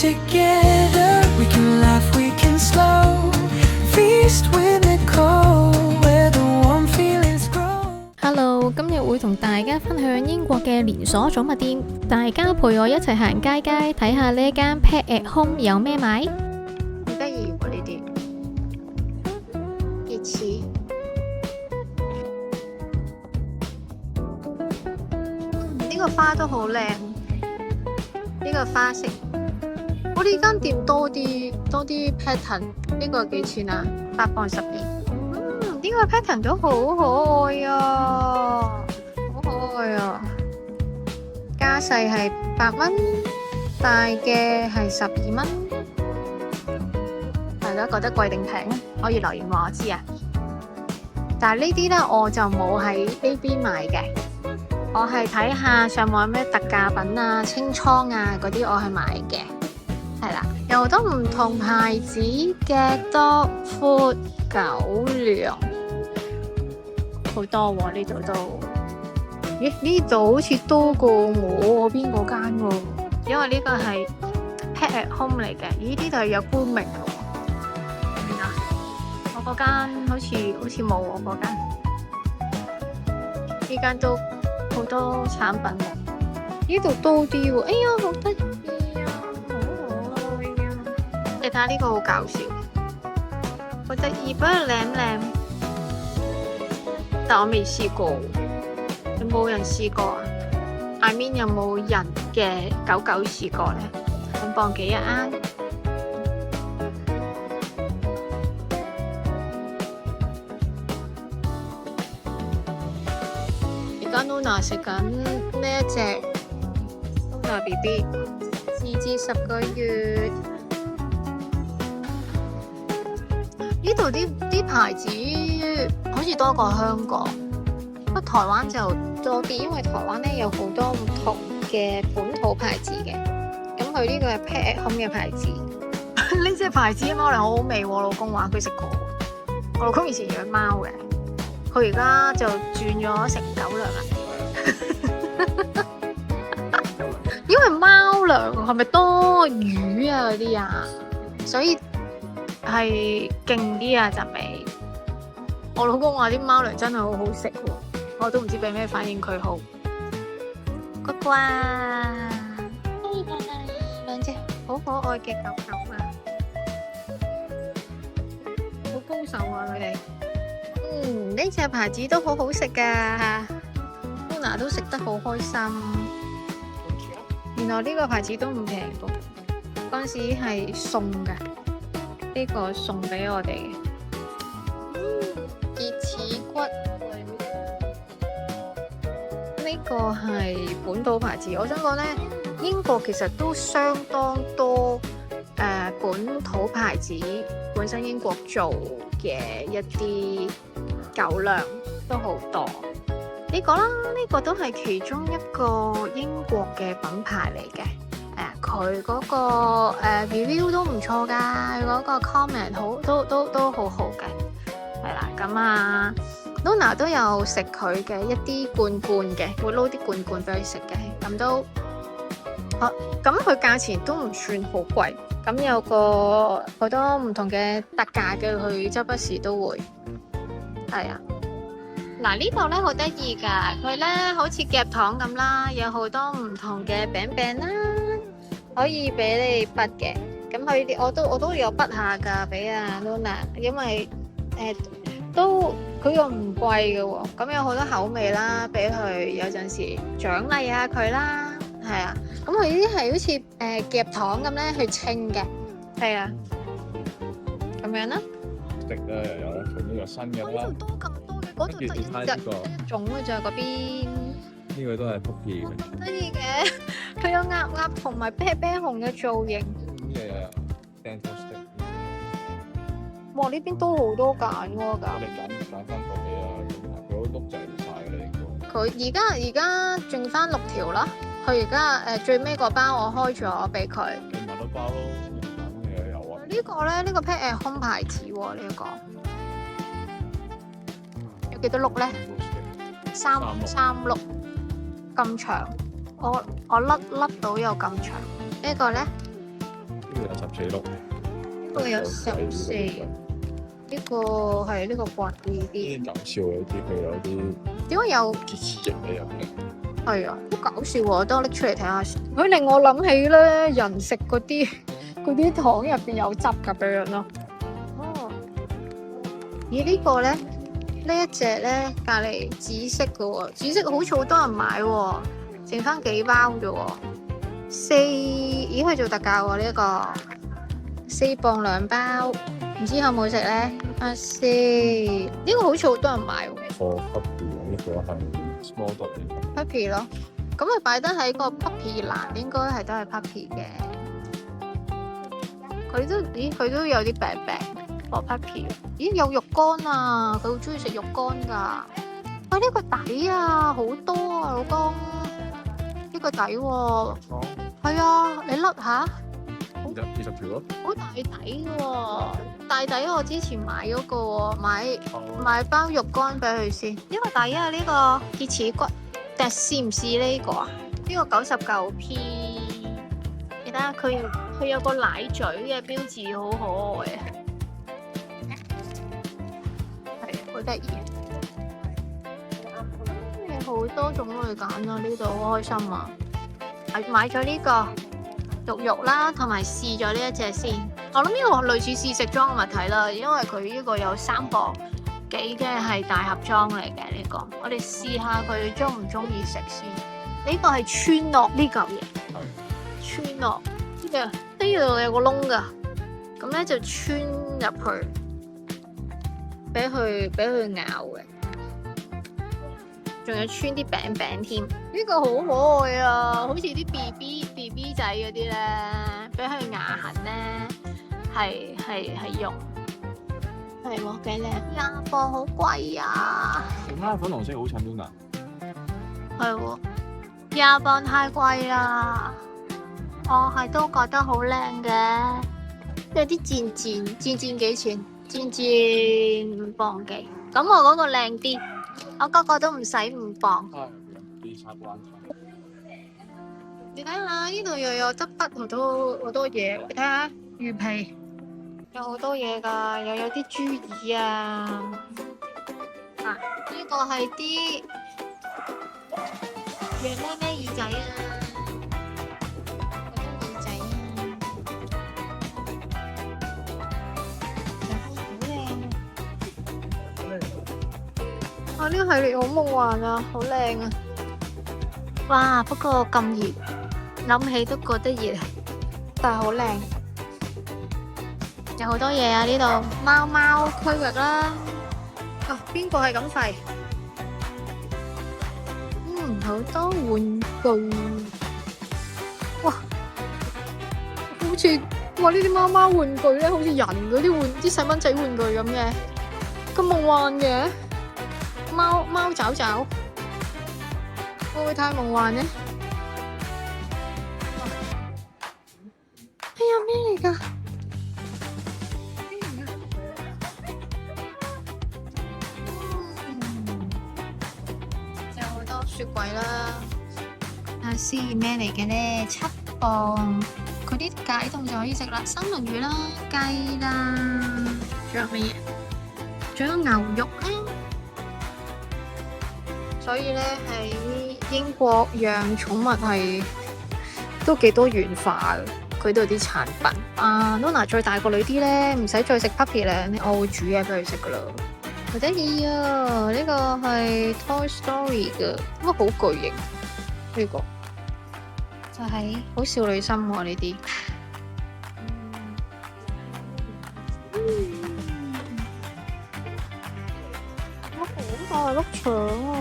Together we can laugh, we can slow feast with Nicole where the warm feelings grow. Hello， 今日會同大家分享英國嘅連鎖寵物店，大家陪我一齊行街街，睇下呢間 Pet at Home 有咩買。好得意喎呢啲，熱刺，呢個花都好靚，呢個花色。我哋間店多啲 pattern， 呢個幾錢啊？8磅12。呢個 pattern 都好可愛啊，好可愛啊！加細係8蚊，大嘅係12蚊。大家覺得貴定平？可以留言話我知啊。但係呢啲呢，我就冇喺 AB 買嘅，我係睇下上網有咩特價品啊、清倉啊嗰啲，我係買嘅。係啦，有好多唔同牌子嘅 dog food 狗糧，好多喎呢度都。咦？呢度好似多過我邊嗰間喎，因為呢個係 Pet at Home 嚟嘅。咦？呢度係有冠名嘅喎。邊啊？我嗰間好似冇我嗰間。呢間都好多產品喎。呢度多啲喎。哎呀，好得意！你睇下呢個好搞笑，好得意，不過靚靚，但我未試過，有冇人試過啊 ？I mean 有冇人嘅狗狗試過呢？5磅幾一盎？而家 Luna 食緊呢一隻 Luna BB， 2至10個月。呢度啲牌子好似多過香港，不過台灣就多啲，因為台灣咧有好多唔同嘅本土牌子嘅。咁佢呢個係 Pet at Home 嘅牌子，呢隻牌子嘅貓糧好好味喎。我老公話佢食過，我老公以前養貓嘅，佢而家就轉咗食狗糧啦。因為貓糧係咪多魚啊嗰啲啊，所以係勁啲啊陣味。我老公話啲貓糧真係好好食喎，我都唔知俾咩反應佢好。乖乖，兩隻好可愛嘅狗狗啊，好高手啊佢哋。呢隻牌子都好好食噶，Luna 都食得好開心。原來呢個牌子都唔平噃，嗰陣時係送噶。呢個送俾我哋嘅熱刺骨，呢個係本土牌子。我想講呢，英國其實都相當多本土牌子，本身英國做嘅一啲狗糧都好多。呢個啦，呢個都係其中一個英國嘅品牌嚟嘅。佢嗰個review 都唔錯㗎，嗰個 comment 都好好嘅，係啦。咁啊 Luna 都有食佢嘅一啲罐嘅，會撈啲罐俾佢食嘅，咁都好。咁佢價錢都唔算好貴，咁有個好多唔同嘅特價嘅，佢周不時都會係啊。嗱，呢度咧好得意㗎，佢咧好似夾糖咁啦，有好多唔同嘅餅啦。可以俾你筆嘅，咁佢啲我都有筆下㗎，俾阿 Luna， 因為佢又唔貴嘅喎，咁有好多口味啦，俾佢有陣時獎勵下佢啦，係啊，咁佢呢啲係好似夾糖咁咧去稱嘅，係啊，咁樣啦。食啊又有呢個新嘅啦，呢度多咁多嘅，嗰度得一種嘅咋嗰邊。呢個都係福記嘅，得意嘅，佢有鴨同埋啤熊嘅造型。呢個又 dental stick。哇！呢邊都好多揀喎，我哋揀翻個幾啊，佢都碌滯晒啦應該。佢而家剩翻6條啦，佢而家最尾個包我開咗俾佢。你買多包咯，揀咩有啊？呢個咧，呢個 Pet at Home 牌子喎，呢個有幾多碌咧？3碌。咁長，我甩到有咁長。呢個咧14粒，呢個有14，呢個係呢個貴啲。啲搞笑嘅啲，佢有啲點解有？結晶喺入邊。係啊，好搞笑喎！等我拎出嚟睇下先。佢令我諗起咧，人食嗰啲糖入邊有汁咁樣咯。哦，咦呢個咧？呢一隻咧隔離紫色嘅喎，紫色好似好多人買喎，剩翻幾包啫喎。咦佢做特價喎呢個，4磅2包，唔知好唔好食咧？呢個好似好多人買喎。For puppy 呢個係 small dog 嚟嘅。puppy 咯，咁佢擺得喺個 puppy 欄，應該係都係 puppy 嘅。佢都有啲病病。For puppy， 咦有肉乾啊！佢好中意食肉乾㗎。喂呢個底啊，好多啊，老公。呢個底喎，係啊，你甩下。20條咯。好大底嘅喎，大底我之前買嗰個喎，買包肉乾俾佢先。呢個底啊，呢個鐵齒骨，但係試唔試呢個啊？呢個99p，你睇下佢有個奶嘴嘅標誌，好可愛啊！係好得意，好多種類揀啊！呢度好開心啊！買咗呢個肉啦，同埋試咗呢一隻先。我諗呢個類似試食裝嘅物體啦，因為佢呢個有3磅幾嘅係大盒裝嚟嘅呢個。我哋試下佢中唔中意食先。呢個係穿落呢嚿嘢，穿落呢度有個窿㗎，咁咧就穿入去，俾佢咬嘅。仲有穿啲餅餅添，呢個好可愛啊！好似啲 BB 仔嗰啲咧，俾佢牙痕咧，係用，係喎幾靚，20磅好貴啊！成間粉紅色好襯啲㗎。係喎，20磅太貴啦，我係都覺得好靚嘅，有啲漸幾錢？漸5磅幾，咁我嗰個靚啲。我個個都唔使5磅。你睇下呢度又有得筆好多嘢，你睇下魚皮有好多嘢㗎，又有啲豬耳啊。呢個係啲咩耳仔啊？耳仔啊！呢個系列好夢幻啊，好靚啊！哇，不過咁熱，諗起都覺得熱，但係好靚，有好多嘢啊！呢度貓區域啦，邊個係咁吠？好多玩具，哇！好似呢啲貓玩具咧，好似人嗰啲細蚊仔玩具咁嘅，咁夢幻嘅。貓爪爪，會唔會太夢幻呢？哎呀，咩嚟㗎？有好多雪櫃啦。睇下先咩嚟嘅呢？7磅，佢啲解凍就可以食啦。三文魚啦，雞啦，仲有乜嘢？仲有牛肉啦。所以咧喺英國養寵物係都幾多元化嘅，佢度啲產品。Luna 再大個女啲咧，唔使再食 puppy 咧，我會煮嘢俾佢食噶啦。好得意啊！呢個係 Toy Story 嘅，乜好巨型呢個，就係好少女心喎呢啲。好大碌腸啊！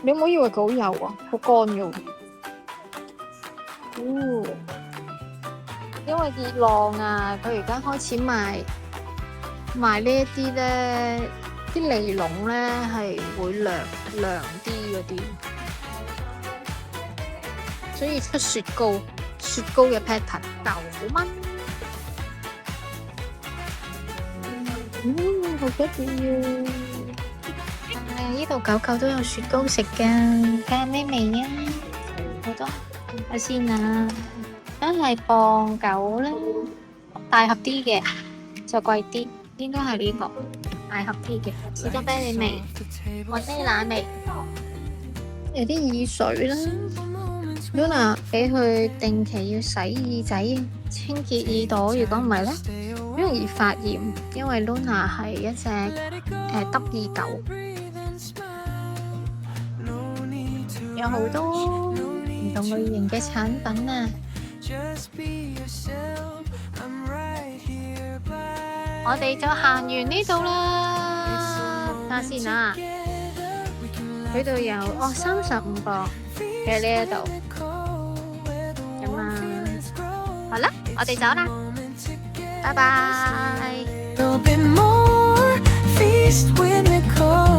你唔好以為佢好幼啊，好乾嘅。因為熱浪啊，佢而家開始賣呢一啲咧，啲尼龍咧係會涼啲嗰啲，所以出雪糕嘅 pattern 9蚊。好得意啊！呢度狗狗都有雪糕食㗎，睇下咩味啊！好多睇下先啊！梗係磅9啦，大盒啲嘅就貴啲，應該係呢個大盒啲嘅，士多啤梨味、雲呢拿味，有啲耳水啦。Luna 俾佢定期要洗耳仔、清潔耳朵，如果唔係呢，好容易發炎，因為 Luna 係一隻耷耳狗，有好多唔同類型嘅產品啊！我哋就行完呢度啦，睇下先啊！呢度有35個嘅呢一度，咁啊，好啦，我哋走啦，拜拜。Little bit more feast when we call.